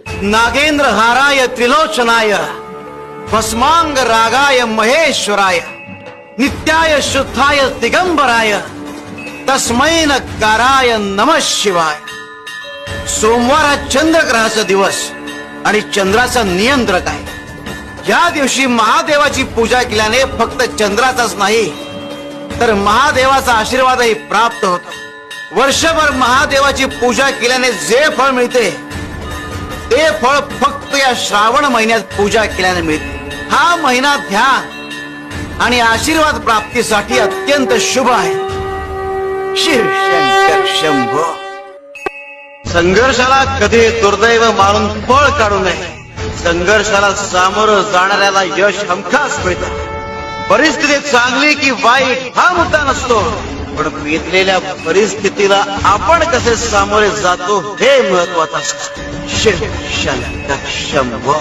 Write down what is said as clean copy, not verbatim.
नागेंद्र हाराय त्रिलोचनाय भस्मांग रागाय महेश्वराय नित्याय शुद्धाय दिगंबराय तस्मै नकाराय नमः शिवाय। सोमवार हा चंद्रग्रहाचा दिवस आणि चंद्राचा नियंत्रक आहे। या दिवशी महादेवाची पूजा केल्याने फक्त चंद्राचाच नाही तर महादेवाचा आशीर्वादही प्राप्त होतो। वर्षभर महादेवाची पूजा केल्याने जे फळ मिळते ते फळ फक्त या श्रावण महिन्यात पूजा केल्याने मिळते। हा महिना ध्यान आणि आशीर्वाद प्राप्तीसाठी अत्यंत शुभ आहे। शिव शंकर शंभो। संघर्षाला कधी दुर्दैव मानून पळ काढू नये। संघर्षाला सामोरं जाणाऱ्याला यश हमखास मिळतं। परिस्थिती चांगली की वाईट हा मुद्दा नसतो, पण बीतलेल्या परिस्थितीला आपण कसे सामोरे जातो हे महत्वाचं असतं। शिव शंकर शंभो।